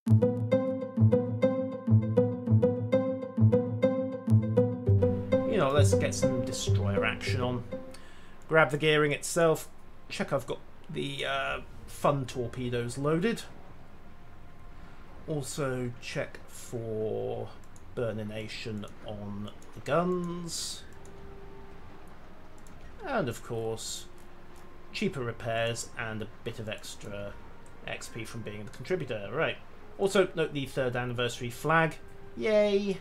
You know, let's get some destroyer action on. Grab the gearing itself. Check I've got the fun torpedoes loaded. Also check for burnination on the guns. And of course, cheaper repairs and a bit of extra XP from being the contributor. Right. Also note the 3rd anniversary flag. Yay!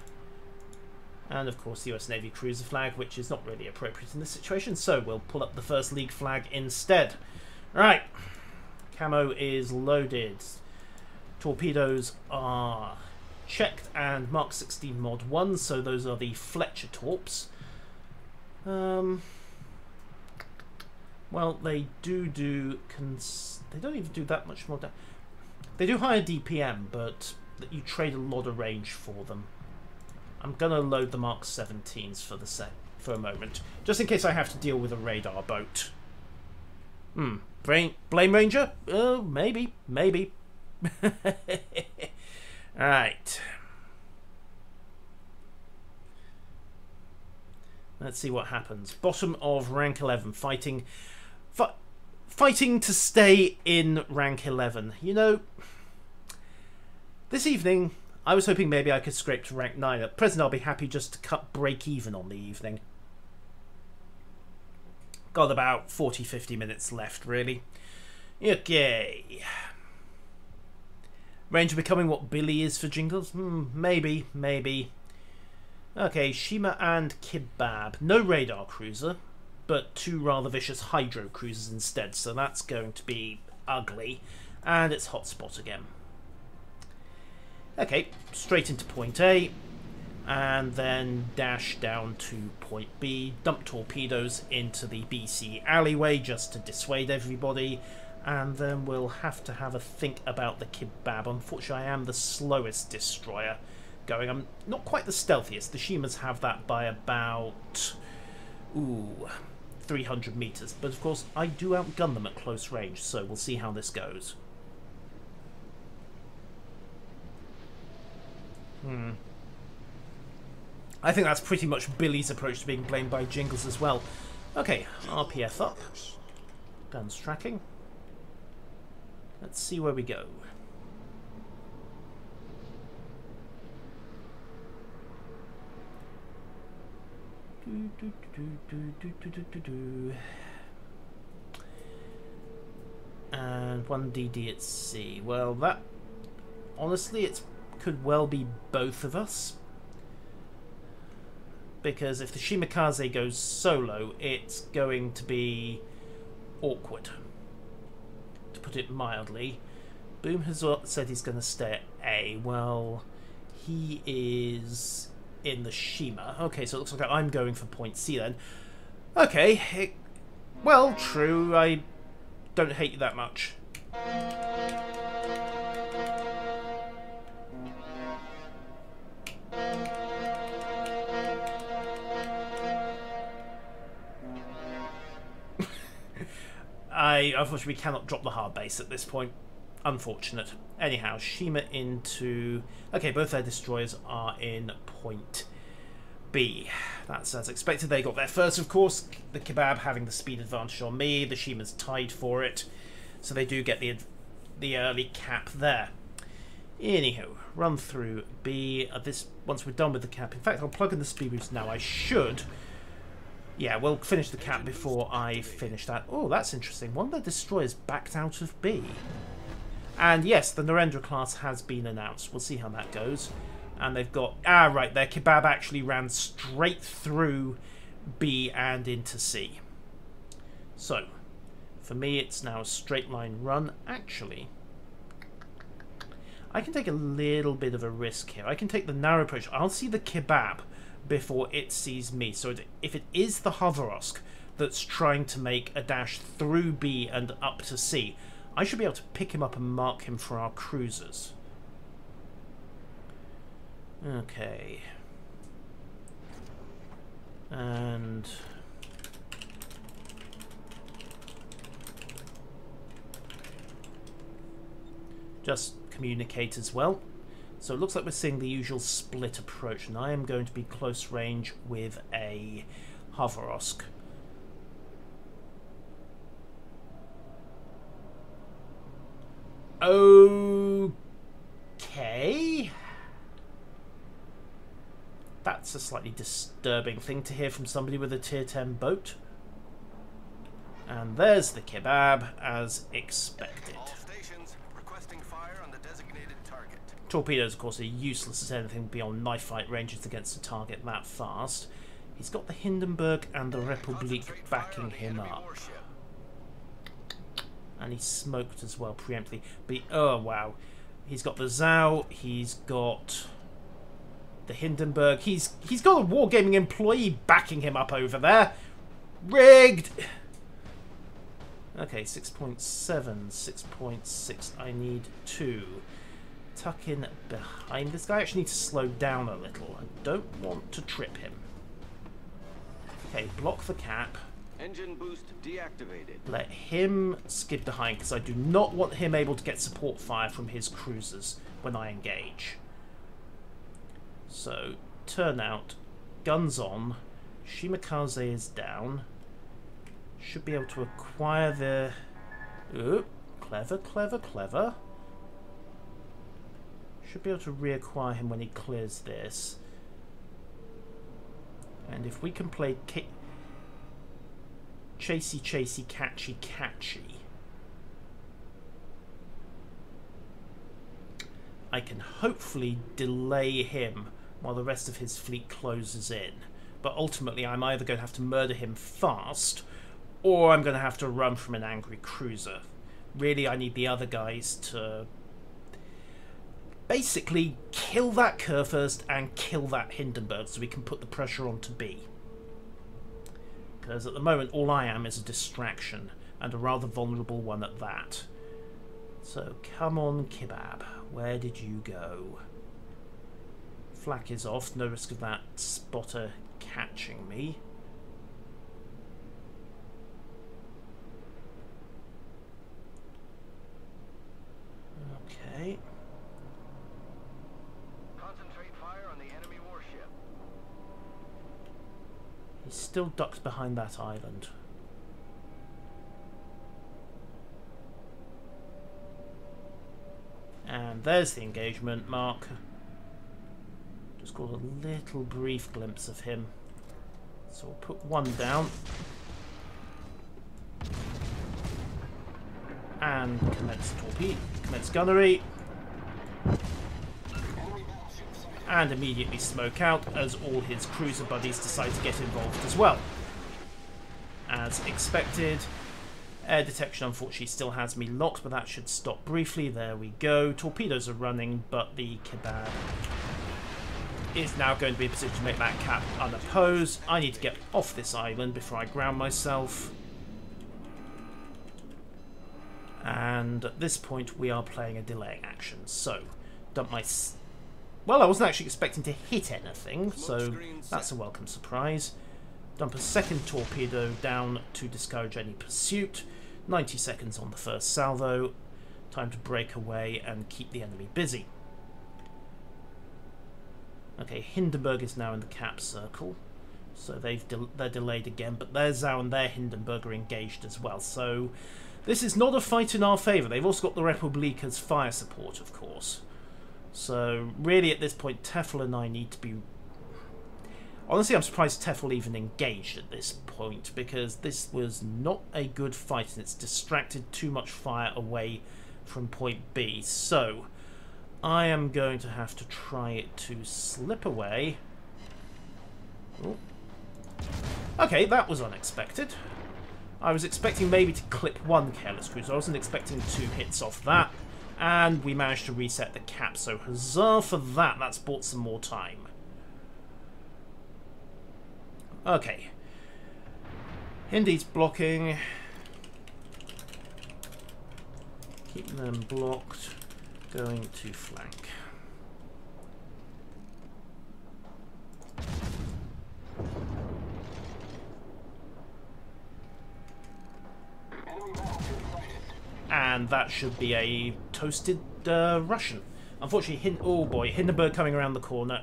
And of course the US Navy cruiser flag, which is not really appropriate in this situation, so we'll pull up the First League flag instead. Right. Camo is loaded. Torpedoes are checked and Mark 16 Mod 1, so those are the Fletcher torps. Well, they do they don't even do that much more. They do higher DPM, but you trade a lot of range for them. I'm gonna load the Mark 17s for a moment, just in case I have to deal with a radar boat. Blame Ranger? Maybe. Alright. Let's see what happens. Bottom of rank 11, fighting to stay in rank 11. You know, this evening I was hoping maybe I could scrape to rank 9. At present I'll be happy just to break even on the evening. Got about 40-50 minutes left, really. Okay. Ranger becoming what Billy is for Jingles? Maybe. Okay, Shima and Kebab. No radar cruiser, but 2 rather vicious hydro cruisers instead, so that's going to be ugly. And it's hotspot again. Okay, straight into point A, and then dash down to point B, dump torpedoes into the BC alleyway just to dissuade everybody, and then we'll have to have a think about the Kebab. Unfortunately, I am the slowest destroyer going. I'm not quite the stealthiest. The Shimas have that by about 300 meters, but of course I do outgun them at close range, so we'll see how this goes. I think that's pretty much Billy's approach to being blamed by Jingles as well. Okay, RPF up. Guns tracking. Let's see where we go. And 1DD at sea. Well, that... honestly, it could well be both of us. Because if the Shimakaze goes solo, it's going to be awkward, to put it mildly. Boom has said he's going to stay at A. Well, he is in the Shima. Okay, so it looks like I'm going for point C then. Okay, well, true. I don't hate you that much. Unfortunately, we cannot drop the hard base at this point. Unfortunate. Anyhow, Shima into... okay, both their destroyers are in point B. That's as expected. They got there first, of course. The Kebab having the speed advantage on me. The Shima's tied for it. So they do get the early cap there. Anywho, run through B. Once we're done with the cap. In fact, I'll plug in the speed boost now. I should... yeah, we'll finish the cap before I finish that. Oh, that's interesting. One of the destroyers backed out of B. And yes, the Narendra class has been announced. We'll see how that goes. And they've got... ah, right, their Kebab actually ran straight through B and into C. So, for me, it's now a straight line run. Actually, I can take a little bit of a risk here. I can take the narrow approach. I'll see the Kebab before it sees me. So if it is the Hovorosk that's trying to make a dash through B and up to C, I should be able to pick him up and mark him for our cruisers. Okay. And... just communicate as well. So it looks like we're seeing the usual split approach, and I am going to be close range with a Havorosk. Okay. That's a slightly disturbing thing to hear from somebody with a tier 10 boat. And there's the kebab, as expected. All stations requesting fire on the designated target. Torpedoes, of course, are useless as anything beyond knife fight ranges against a target that fast. He's got the Hindenburg and the Republik backing him up. Warship. And he's smoked as well, preemptively. But oh, wow. He's got the Zhao, he's got the Hindenburg. He's got a wargaming employee backing him up over there. Rigged! Okay, 6.7, 6.6. I need 2. Tuck in behind this guy. I actually need to slow down a little. I don't want to trip him. Okay, block the cap. Engine boost deactivated. Let him skid behind, because I do not want him able to get support fire from his cruisers when I engage. So, turn out, guns on, Shimakaze is down. Should be able to acquire the... Ooh, clever, clever, clever. Should be able to reacquire him when he clears this. And if we can play chasey, chasey, catchy, catchy, I can hopefully delay him while the rest of his fleet closes in. But ultimately, I'm either going to have to murder him fast, or I'm going to have to run from an angry cruiser. Really, I need the other guys to basically kill that Kurfürst and kill that Hindenburg so we can put the pressure on to B. Because at the moment, all I am is a distraction, and a rather vulnerable one at that. So, come on, Kebab. Where did you go? Flak is off. No risk of that spotter catching me. Okay. Concentrate fire on the enemy warship. He's still ducked behind that island. And there's the engagement mark. Just got a little brief glimpse of him. So we'll put one down. And commence torpedo, commence gunnery. And immediately smoke out as all his cruiser buddies decide to get involved as well. As expected, air detection unfortunately still has me locked, but that should stop briefly. There we go. Torpedoes are running, but the Kebab is now going to be in a position to make that cap unopposed. I need to get off this island before I ground myself. And at this point we are playing a delaying action. So, dump my... Well, I wasn't actually expecting to hit anything, so that's a welcome surprise. Dump a second torpedo down to discourage any pursuit. 90 seconds on the first salvo. Time to break away and keep the enemy busy. Okay, Hindenburg is now in the cap circle. So they're delayed again, but their Zhao and their Hindenburg are engaged as well. So this is not a fight in our favour. They've also got the Republik as fire support, of course. So really at this point, Tefl and I need to be... Honestly, I'm surprised Tefl even engaged at this point, because this was not a good fight and it's distracted too much fire away from point B. So I am going to have to try it to slip away. Ooh. Okay, that was unexpected. I was expecting maybe to clip one careless cruiser. I wasn't expecting 2 hits off that. And we managed to reset the cap, so huzzah for that. That's bought some more time. Okay. Hindy's blocking. Keep them blocked. Going to flank. And that should be a toasted Russian. Unfortunately, oh boy, Hindenburg coming around the corner.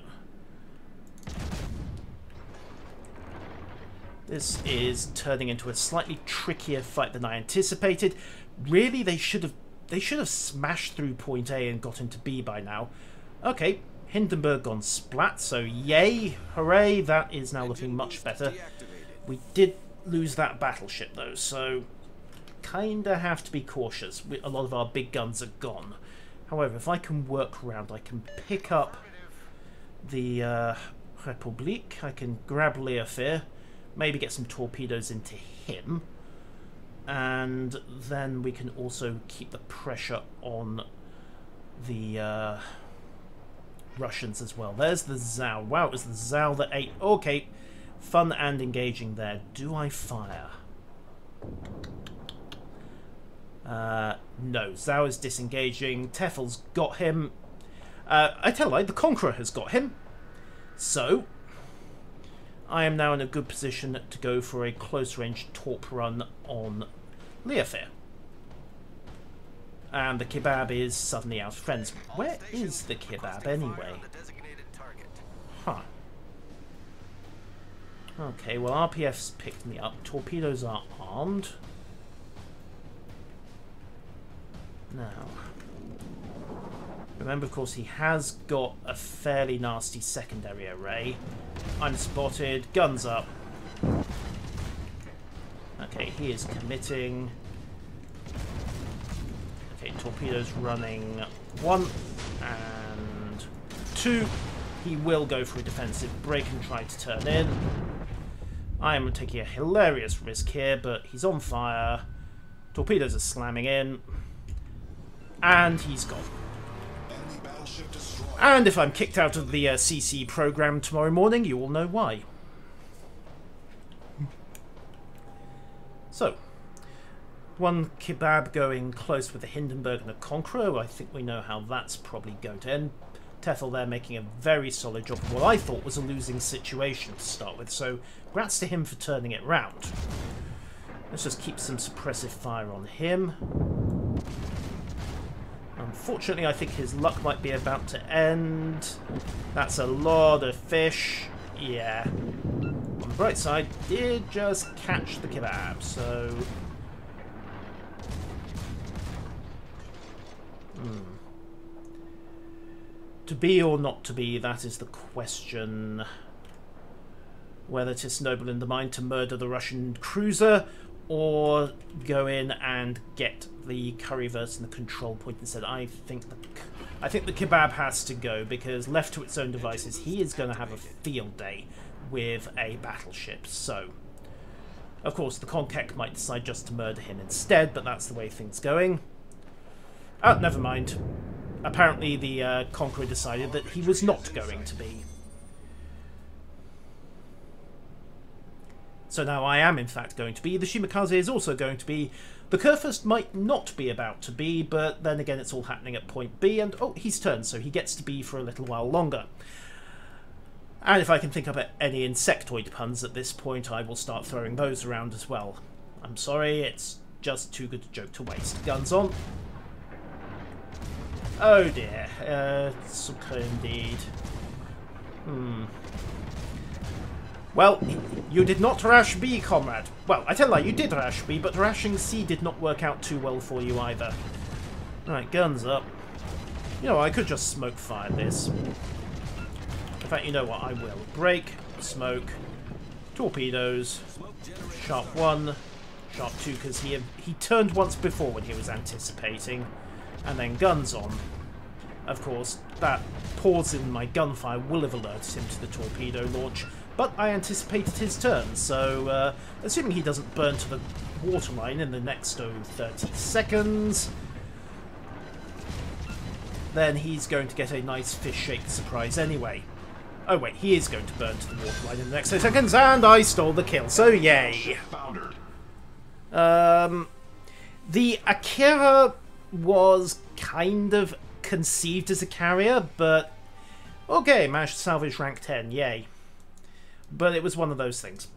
This is turning into a slightly trickier fight than I anticipated. Really, they should have smashed through point A and got into B by now. Okay, Hindenburg gone splat, so yay, hooray, that is now looking much better. We did lose that battleship though, so kinda have to be cautious. A lot of our big guns are gone. However, if I can work around, I can pick up the Republik, I can grab Leofir, maybe get some torpedoes into him, and then we can also keep the pressure on the Russians as well. There's the Zao. Wow, it was the Zao that ate. Okay, fun and engaging there. Do I fire? No, Zao is disengaging. Tefel's got him. I tell you, the Conqueror has got him. So, I am now in a good position to go for a close-range torp run on Leofir. And the Kebab is suddenly out of friends. Where is the Kebab anyway? Huh. Okay, well RPF's picked me up. Torpedoes are armed. Now, remember of course he has got a fairly nasty secondary array. Unspotted, guns up. Okay, he is committing. Okay, torpedoes running 1 and 2. He will go for a defensive break and try to turn in. I am taking a hilarious risk here, but he's on fire. Torpedoes are slamming in. And he's gone. And if I'm kicked out of the CC program tomorrow morning, you all know why. So, one Kebab going close with the Hindenburg and the Conqueror. I think we know how that's probably going to end. Tefel there making a very solid job of what I thought was a losing situation to start with. So, grats to him for turning it round. Let's just keep some suppressive fire on him. Unfortunately, I think his luck might be about to end. That's a lot of fish. Yeah. On the bright side, did just catch the Kebab, so... To be or not to be, that is the question. Whether 'tis noble in the mind to murder the Russian cruiser, or go in and get the curryverse and the control point instead. I think the Kebab has to go, because left to its own devices, he is going to have a field day with a battleship. So, of course, the Konkek might decide just to murder him instead, but that's the way things going. Oh, never mind. Apparently the Conqueror decided that he was not going to be. So now I am in fact going to be. The Shimakaze is also going to be. The Kurfürst might not be about to be, but then again it's all happening at point B, and oh, he's turned, so he gets to be for a little while longer. And if I can think up any insectoid puns at this point, I will start throwing those around as well. I'm sorry, it's just too good a joke to waste. Guns on. Oh dear, Sukkah indeed. Well, you did not rash B, comrade. Well, I tell you, you did rash B, but rashing C did not work out too well for you either. Right, guns up. You know, I could just smoke fire this. In fact, you know what, I will. Break, smoke, torpedoes, sharp 1, sharp 2, because he turned once before when he was anticipating, and then guns on. Of course, that pause in my gunfire will have alerted him to the torpedo launch, but I anticipated his turn, so assuming he doesn't burn to the waterline in the next 30 seconds, then he's going to get a nice fish-shaped surprise anyway. Oh wait, he is going to burn to the waterline in the next 30 seconds, and I stole the kill, so yay! The Akira was kind of conceived as a carrier, but okay, managed to salvage rank 10, yay. But it was one of those things.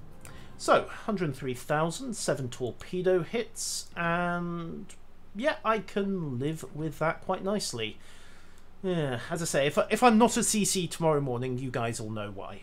So, 103,000, 7 torpedo hits, and yeah, I can live with that quite nicely. Yeah, as I say, if I'm not at CC tomorrow morning, you guys all know why.